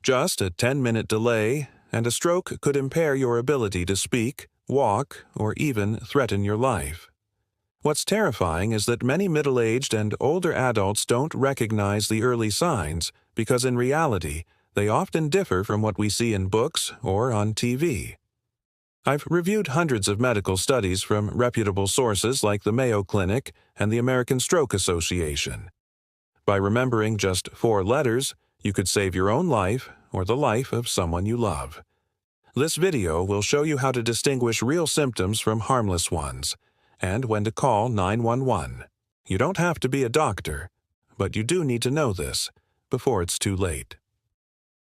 Just a 10-minute delay, and a stroke could impair your ability to speak, walk, or even threaten your life. What's terrifying is that many middle-aged and older adults don't recognize the early signs because in reality, they often differ from what we see in books or on TV. I've reviewed hundreds of medical studies from reputable sources like the Mayo Clinic and the American Stroke Association. By remembering just 4 letters, you could save your own life or the life of someone you love. This video will show you how to distinguish real symptoms from harmless ones, and when to call 911. You don't have to be a doctor, but you do need to know this before it's too late.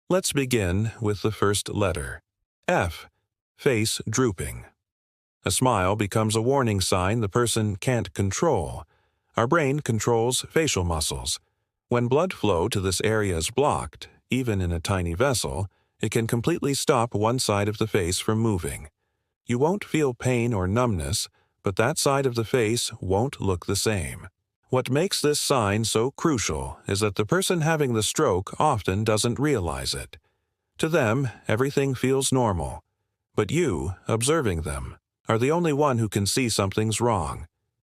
Let's begin with the first letter. F. Face drooping. A smile becomes a warning sign the person can't control. Our brain controls facial muscles. When blood flow to this area is blocked, even in a tiny vessel, it can completely stop one side of the face from moving. You won't feel pain or numbness, but that side of the face won't look the same. What makes this sign so crucial is that the person having the stroke often doesn't realize it. To them, everything feels normal. But you, observing them, are the only one who can see something's wrong.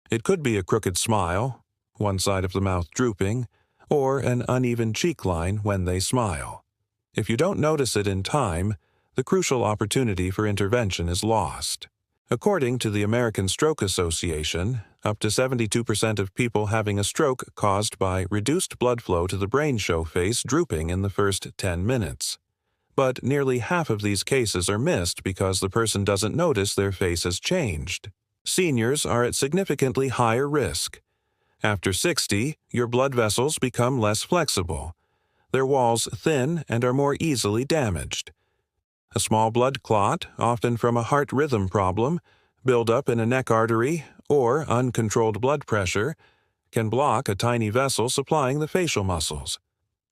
It could be a crooked smile, one side of the mouth drooping, or an uneven cheek line when they smile. If you don't notice it in time, the crucial opportunity for intervention is lost. According to the American Stroke Association, up to 72% of people having a stroke caused by reduced blood flow to the brain show face drooping in the first 10 minutes. But nearly half of these cases are missed because the person doesn't notice their face has changed. Seniors are at significantly higher risk. After 60, your blood vessels become less flexible. Their walls thin and are more easily damaged. A small blood clot, often from a heart rhythm problem, buildup in a neck artery, or uncontrolled blood pressure, can block a tiny vessel supplying the facial muscles.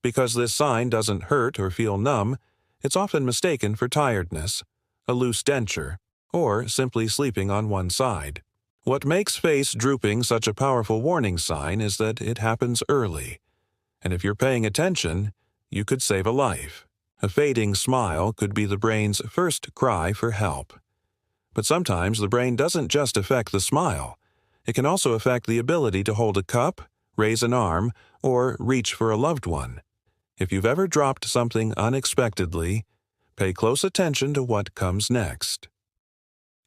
Because this sign doesn't hurt or feel numb, it's often mistaken for tiredness, a loose denture, or simply sleeping on one side. What makes face drooping such a powerful warning sign is that it happens early. And if you're paying attention, you could save a life. A fading smile could be the brain's first cry for help. But sometimes the brain doesn't just affect the smile. It can also affect the ability to hold a cup, raise an arm, or reach for a loved one. If you've ever dropped something unexpectedly, pay close attention to what comes next.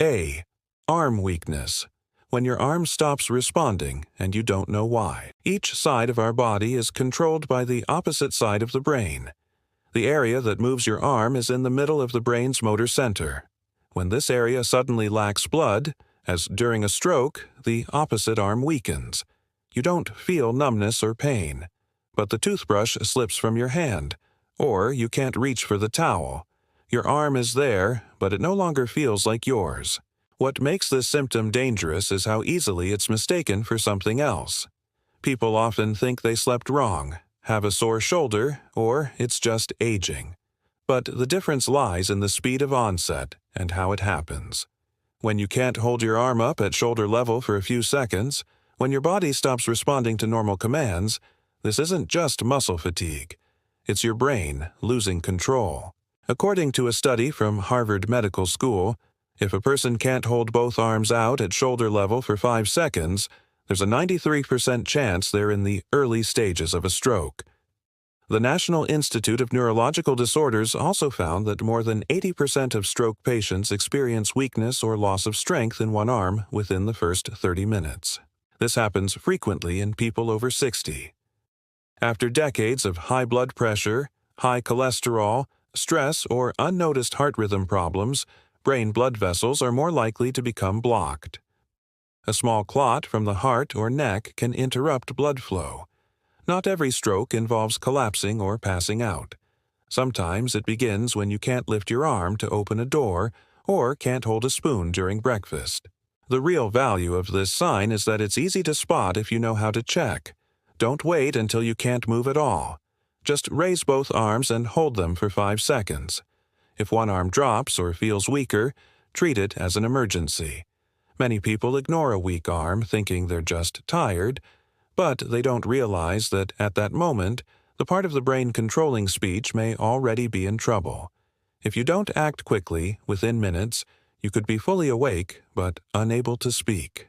A. Arm weakness. When your arm stops responding and you don't know why. Each side of our body is controlled by the opposite side of the brain. The area that moves your arm is in the middle of the brain's motor center. When this area suddenly lacks blood, as during a stroke, the opposite arm weakens. You don't feel numbness or pain, but the toothbrush slips from your hand, or you can't reach for the towel. Your arm is there, but it no longer feels like yours. What makes this symptom dangerous is how easily it's mistaken for something else. People often think they slept wrong, have a sore shoulder, or it's just aging. But the difference lies in the speed of onset and how it happens. When you can't hold your arm up at shoulder level for a few seconds, when your body stops responding to normal commands, this isn't just muscle fatigue. It's your brain losing control. According to a study from Harvard Medical School, if a person can't hold both arms out at shoulder level for 5 seconds, there's a 93% chance they're in the early stages of a stroke. The National Institute of Neurological Disorders also found that more than 80% of stroke patients experience weakness or loss of strength in one arm within the first 30 minutes. This happens frequently in people over 60. After decades of high blood pressure, high cholesterol, stress, or unnoticed heart rhythm problems, brain blood vessels are more likely to become blocked. A small clot from the heart or neck can interrupt blood flow. Not every stroke involves collapsing or passing out. Sometimes it begins when you can't lift your arm to open a door or can't hold a spoon during breakfast. The real value of this sign is that it's easy to spot if you know how to check. Don't wait until you can't move at all. Just raise both arms and hold them for 5 seconds. If one arm drops or feels weaker, treat it as an emergency. Many people ignore a weak arm thinking they're just tired, but they don't realize that at that moment, The part of the brain controlling speech may already be in trouble. If you don't act quickly, within minutes, you could be fully awake but unable to speak.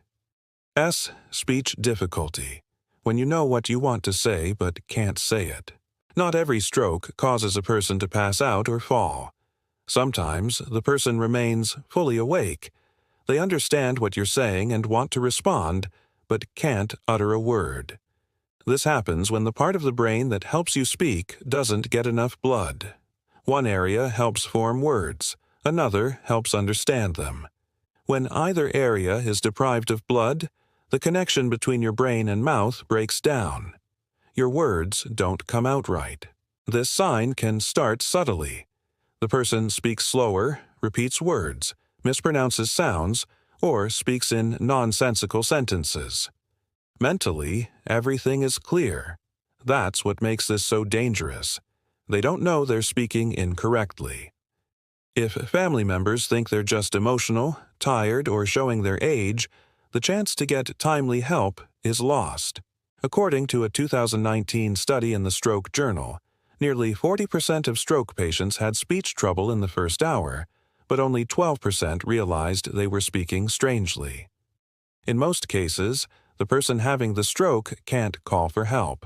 S. Speech difficulty. When you know what you want to say but can't say it. Not every stroke causes a person to pass out or fall. Sometimes the person remains fully awake. They understand what you're saying and want to respond, but can't utter a word. This happens when the part of the brain that helps you speak doesn't get enough blood. One area helps form words, another helps understand them. When either area is deprived of blood, the connection between your brain and mouth breaks down. Your words don't come out right. This sign can start subtly. The person speaks slower, repeats words, mispronounces sounds, or speaks in nonsensical sentences. Mentally, everything is clear. That's what makes this so dangerous. They don't know they're speaking incorrectly. If family members think they're just emotional, tired, or showing their age, the chance to get timely help is lost. According to a 2019 study in the Stroke Journal, nearly 40% of stroke patients had speech trouble in the first hour, but only 12% realized they were speaking strangely. In most cases, the person having the stroke can't call for help.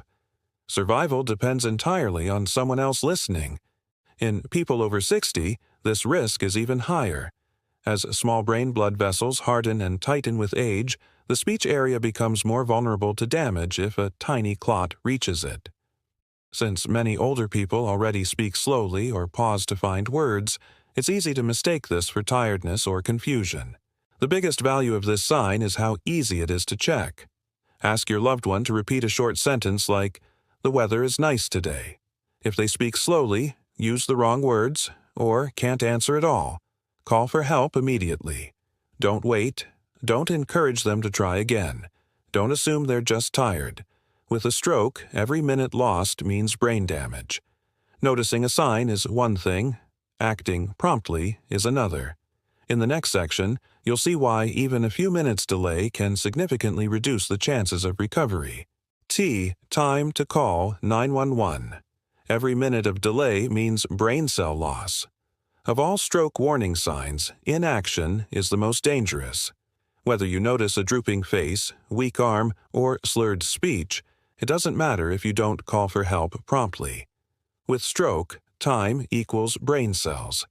Survival depends entirely on someone else listening. In people over 60, this risk is even higher. As small brain blood vessels harden and tighten with age, the speech area becomes more vulnerable to damage if a tiny clot reaches it. Since many older people already speak slowly or pause to find words, it's easy to mistake this for tiredness or confusion. The biggest value of this sign is how easy it is to check. Ask your loved one to repeat a short sentence like, "The weather is nice today." If they speak slowly, use the wrong words, or can't answer at all, call for help immediately. Don't wait. Don't encourage them to try again. Don't assume they're just tired. With a stroke, every minute lost means brain damage. Noticing a sign is one thing. Acting promptly is another. In the next section, you'll see why even a few minutes delay can significantly reduce the chances of recovery. T. Time to call 911. Every minute of delay means brain cell loss. Of all stroke warning signs, inaction is the most dangerous. Whether you notice a drooping face, weak arm, or slurred speech, it doesn't matter if you don't call for help promptly. With stroke, time equals brain cells.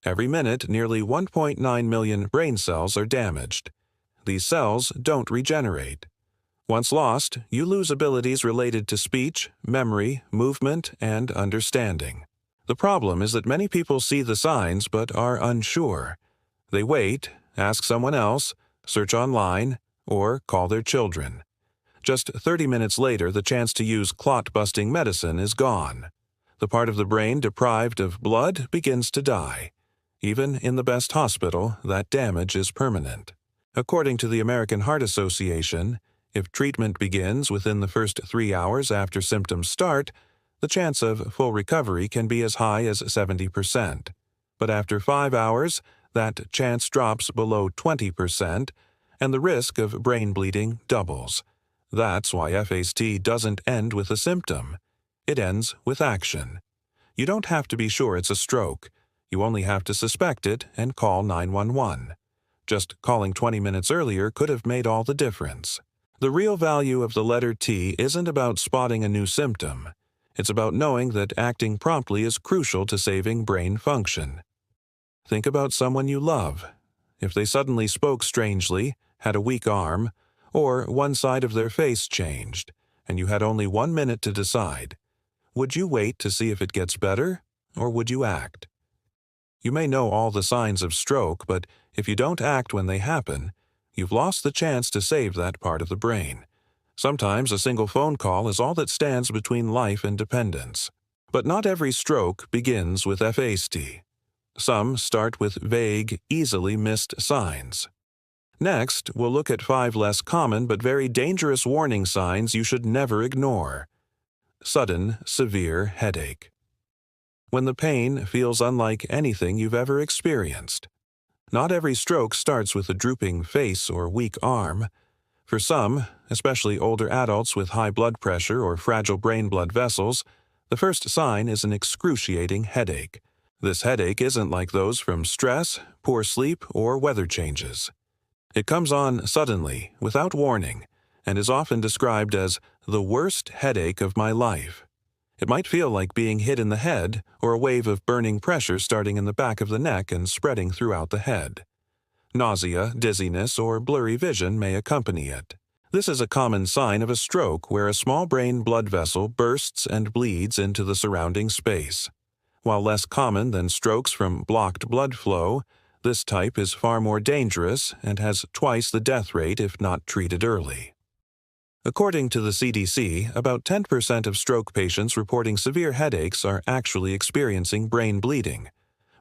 Every minute, nearly 1.9 million brain cells are damaged. These cells don't regenerate. Once lost, you lose abilities related to speech, memory, movement, and understanding. The problem is that many people see the signs but are unsure. They wait, ask someone else, search online, or call their children. Just 30 minutes later, the chance to use clot-busting medicine is gone. The part of the brain deprived of blood begins to die. Even in the best hospital, that damage is permanent. According to the American Heart Association, if treatment begins within the first 3 hours after symptoms start, the chance of full recovery can be as high as 70%. But after 5 hours, that chance drops below 20%, and the risk of brain bleeding doubles. That's why F.A.S.T. doesn't end with a symptom. It ends with action. You don't have to be sure it's a stroke. You only have to suspect it and call 911. Just calling 20 minutes earlier could have made all the difference. The real value of the letter T isn't about spotting a new symptom. It's about knowing that acting promptly is crucial to saving brain function. Think about someone you love. If they suddenly spoke strangely, had a weak arm, or one side of their face changed, and you had only 1 minute to decide, would you wait to see if it gets better, or would you act? You may know all the signs of stroke, but if you don't act when they happen, you've lost the chance to save that part of the brain. Sometimes a single phone call is all that stands between life and dependence. But not every stroke begins with F.A.S.T. Some start with vague, easily missed signs. Next, we'll look at 5 less common but very dangerous warning signs you should never ignore. Sudden, severe headache. When the pain feels unlike anything you've ever experienced. Not every stroke starts with a drooping face or weak arm. For some, especially older adults with high blood pressure or fragile brain blood vessels, The first sign is an excruciating headache. This headache isn't like those from stress, poor sleep, or weather changes. It comes on suddenly, without warning, and is often described as the worst headache of my life. It might feel like being hit in the head or a wave of burning pressure starting in the back of the neck and spreading throughout the head. Nausea, dizziness, or blurry vision may accompany it. This is a common sign of a stroke where a small brain blood vessel bursts and bleeds into the surrounding space. While less common than strokes from blocked blood flow, this type is far more dangerous and has twice the death rate if not treated early. According to the CDC, about 10% of stroke patients reporting severe headaches are actually experiencing brain bleeding.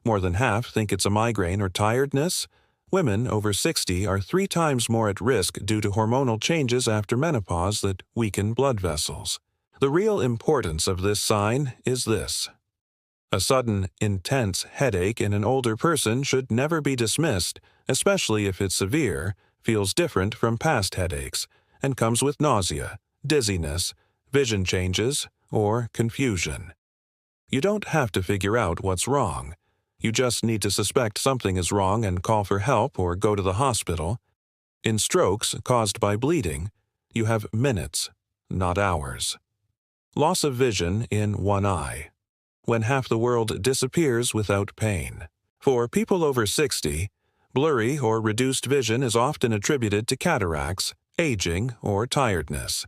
More than half think it's a migraine or tiredness. Women over 60 are 3 times more at risk due to hormonal changes after menopause that weaken blood vessels. The real importance of this sign is this. A sudden, intense headache in an older person should never be dismissed, especially if it's severe, feels different from past headaches, and comes with nausea, dizziness, vision changes, or confusion. You don't have to figure out what's wrong. You just need to suspect something is wrong and call for help or go to the hospital. In strokes caused by bleeding, you have minutes, not hours. Loss of vision in one eye. When half the world disappears without pain. For people over 60, blurry or reduced vision is often attributed to cataracts, aging, or tiredness.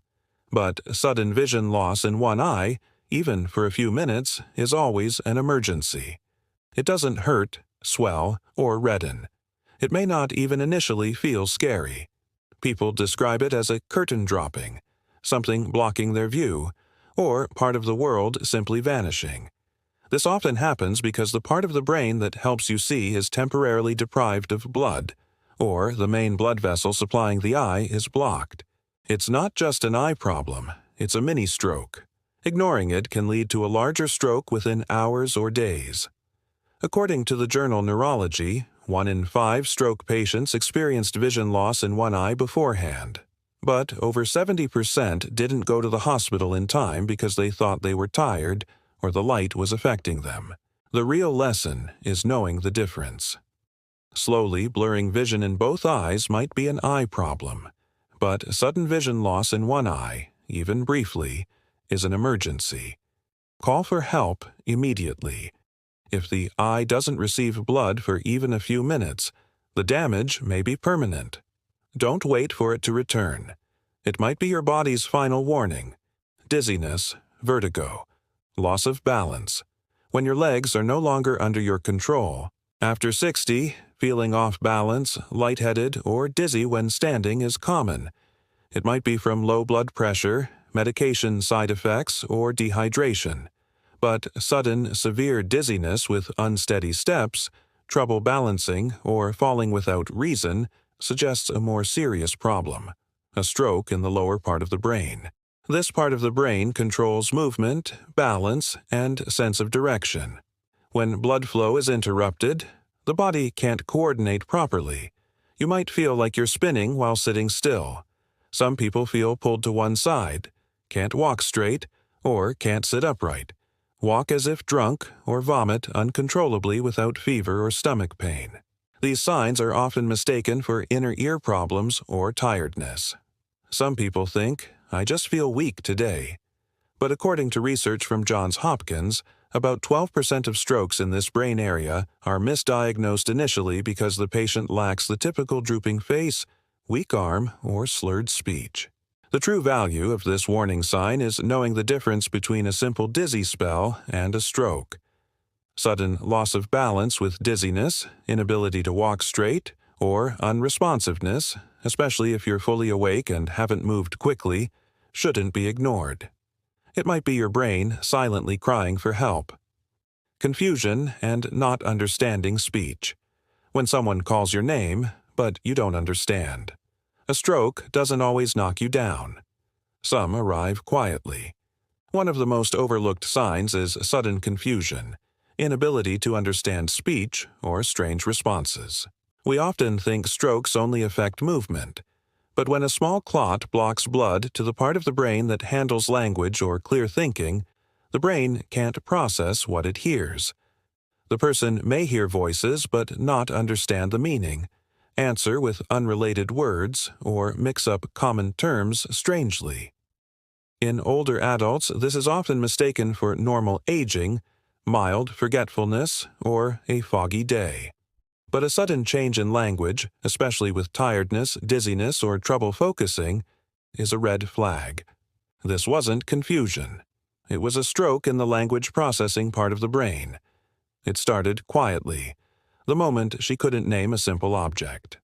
But sudden vision loss in one eye, even for a few minutes, is always an emergency. It doesn't hurt, swell, or redden. It may not even initially feel scary. People describe it as a curtain dropping, something blocking their view, or part of the world simply vanishing. This often happens because the part of the brain that helps you see is temporarily deprived of blood, or the main blood vessel supplying the eye is blocked. It's not just an eye problem, it's a mini-stroke. Ignoring it can lead to a larger stroke within hours or days. According to the journal Neurology, 1 in 5 stroke patients experienced vision loss in one eye beforehand. But over 70% didn't go to the hospital in time because they thought they were tired or the light was affecting them. The real lesson is knowing the difference. Slowly blurring vision in both eyes might be an eye problem, but sudden vision loss in one eye, even briefly, is an emergency. Call for help immediately. If the eye doesn't receive blood for even a few minutes, the damage may be permanent. Don't wait for it to return. It might be your body's final warning. Dizziness, vertigo, loss of balance. When your legs are no longer under your control. After 60, feeling off balance, lightheaded, or dizzy when standing is common. It might be from low blood pressure, medication side effects, or dehydration. But sudden, severe dizziness with unsteady steps, trouble balancing, or falling without reason suggests a more serious problem, a stroke in the lower part of the brain. This part of the brain controls movement, balance, and sense of direction. When blood flow is interrupted, the body can't coordinate properly. You might feel like you're spinning while sitting still. Some people feel pulled to one side, can't walk straight, or can't sit upright. Walk as if drunk, or vomit uncontrollably without fever or stomach pain. These signs are often mistaken for inner ear problems or tiredness. Some people think, I just feel weak today. But according to research from Johns Hopkins, about 12% of strokes in this brain area are misdiagnosed initially because the patient lacks the typical drooping face, weak arm, or slurred speech. The true value of this warning sign is knowing the difference between a simple dizzy spell and a stroke. Sudden loss of balance with dizziness, inability to walk straight, or unresponsiveness, especially if you're fully awake and haven't moved quickly, shouldn't be ignored. It might be your brain silently crying for help. Confusion and not understanding speech. When someone calls your name, but you don't understand. A stroke doesn't always knock you down. Some arrive quietly. One of the most overlooked signs is sudden confusion, inability to understand speech, or strange responses. We often think strokes only affect movement, but when a small clot blocks blood to the part of the brain that handles language or clear thinking, The brain can't process what it hears. The person may hear voices but not understand the meaning, answer with unrelated words, or mix up common terms strangely. In older adults, this is often mistaken for normal aging, mild forgetfulness, or a foggy day. But a sudden change in language, especially with tiredness, dizziness, or trouble focusing, is a red flag. This wasn't confusion. It was a stroke in the language processing part of the brain. It started quietly, the moment she couldn't name a simple object.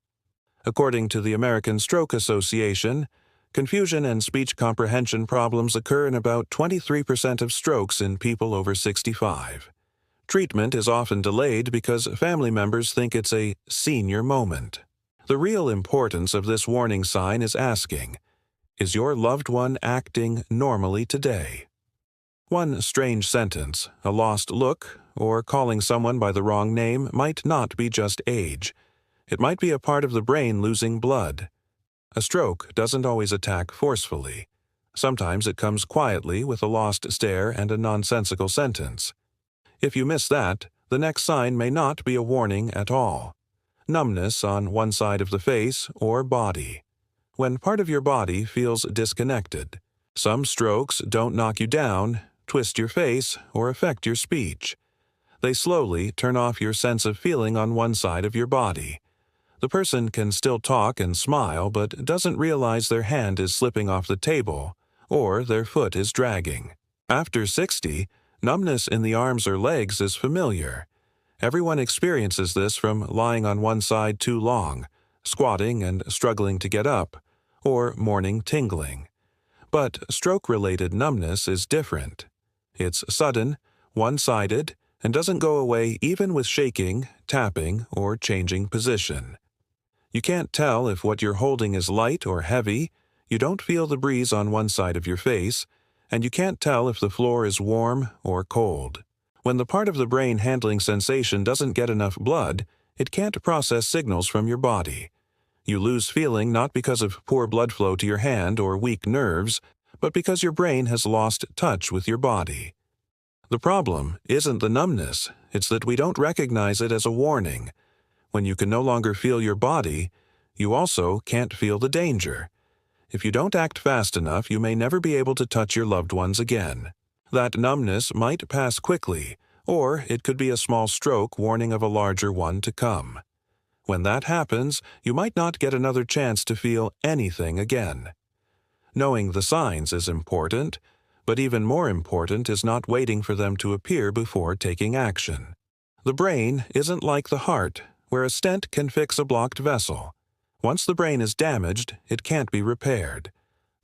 According to the American Stroke Association, confusion and speech comprehension problems occur in about 23% of strokes in people over 65. Treatment is often delayed because family members think it's a senior moment. The real importance of this warning sign is asking, is your loved one acting normally today? One strange sentence, a lost look, or calling someone by the wrong name might not be just age. It might be a part of the brain losing blood. A stroke doesn't always attack forcefully. Sometimes it comes quietly with a lost stare and a nonsensical sentence. If you miss that, the next sign may not be a warning at all. Numbness on one side of the face or body. When part of your body feels disconnected. Some strokes don't knock you down, twist your face, or affect your speech. They slowly turn off your sense of feeling on one side of your body. The person can still talk and smile but doesn't realize their hand is slipping off the table or their foot is dragging. After 60, numbness in the arms or legs is familiar. Everyone experiences this from lying on one side too long, squatting and struggling to get up, or morning tingling. But stroke-related numbness is different. It's sudden, one-sided, and doesn't go away even with shaking, tapping, or changing position. You can't tell if what you're holding is light or heavy, you don't feel the breeze on one side of your face, and you can't tell if the floor is warm or cold. When the part of the brain handling sensation doesn't get enough blood, it can't process signals from your body. You lose feeling not because of poor blood flow to your hand or weak nerves, but because your brain has lost touch with your body. The problem isn't the numbness, it's that we don't recognize it as a warning. When you can no longer feel your body, you also can't feel the danger. If you don't act fast enough, you may never be able to touch your loved ones again. That numbness might pass quickly, or it could be a small stroke warning of a larger one to come. When that happens, you might not get another chance to feel anything again. Knowing the signs is important, but even more important is not waiting for them to appear before taking action. The brain isn't like the heart, where a stent can fix a blocked vessel. Once the brain is damaged, it can't be repaired.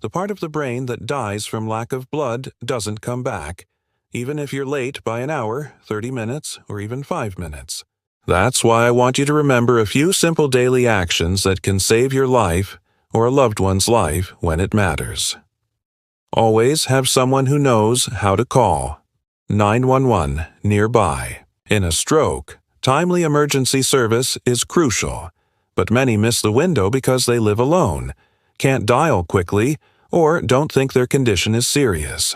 The part of the brain that dies from lack of blood doesn't come back, even if you're late by an hour, 30 minutes, or even 5 minutes. That's why I want you to remember a few simple daily actions that can save your life or a loved one's life when it matters. Always have someone who knows how to call 911 nearby. In a stroke, timely emergency service is crucial, but many miss the window because they live alone, can't dial quickly, or don't think their condition is serious.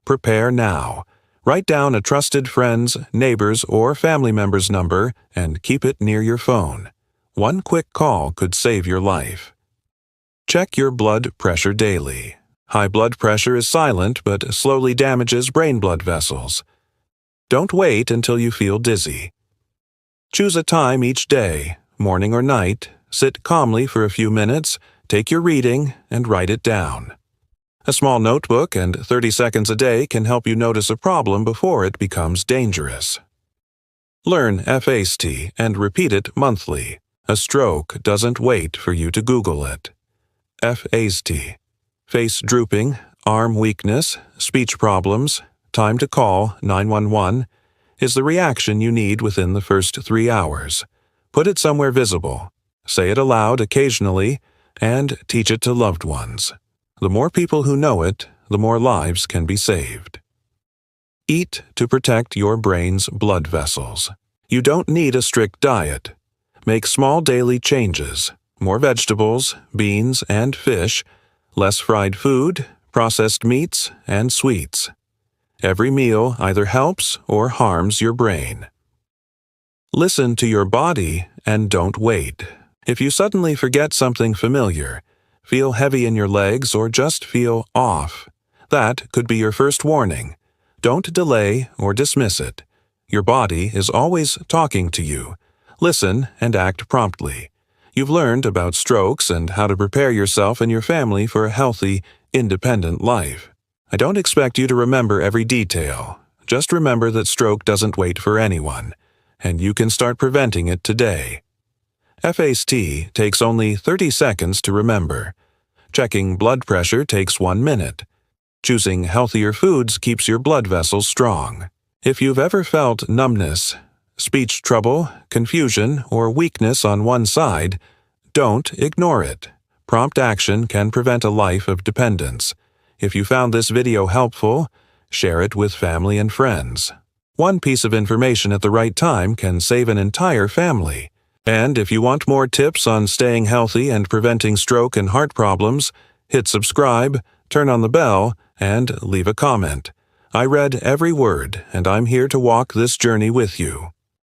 Prepare now. Write down a trusted friend's, neighbor's, or family member's number and keep it near your phone. One quick call could save your life. Check your blood pressure daily. High blood pressure is silent but slowly damages brain blood vessels. Don't wait until you feel dizzy. Choose a time each day, morning or night, sit calmly for a few minutes, take your reading, and write it down. A small notebook and 30 seconds a day can help you notice a problem before it becomes dangerous. Learn F.A.S.T and repeat it monthly. A stroke doesn't wait for you to Google it. F.A.S.T. Face drooping, arm weakness, speech problems, time to call 911 is the reaction you need within the first 3 hours. Put it somewhere visible. Say it aloud occasionally, and teach it to loved ones. The more people who know it, the more lives can be saved. Eat to protect your brain's blood vessels. You don't need a strict diet. Make small daily changes. More vegetables, beans, and fish, less fried food, processed meats, and sweets. Every meal either helps or harms your brain. Listen to your body and don't wait. If you suddenly forget something familiar, feel heavy in your legs, or just feel off, that could be your first warning. Don't delay or dismiss it. Your body is always talking to you. Listen and act promptly. You've learned about strokes and how to prepare yourself and your family for a healthy, independent life. I don't expect you to remember every detail. Just remember that stroke doesn't wait for anyone, and you can start preventing it today. F.A.S.T. takes only 30 seconds to remember. Checking blood pressure takes 1 minute. Choosing healthier foods keeps your blood vessels strong. If you've ever felt numbness, speech trouble, confusion, or weakness on one side, don't ignore it. Prompt action can prevent a life of dependence. If you found this video helpful, share it with family and friends. One piece of information at the right time can save an entire family. And if you want more tips on staying healthy and preventing stroke and heart problems, hit subscribe, turn on the bell, and leave a comment. I read every word, and I'm here to walk this journey with you.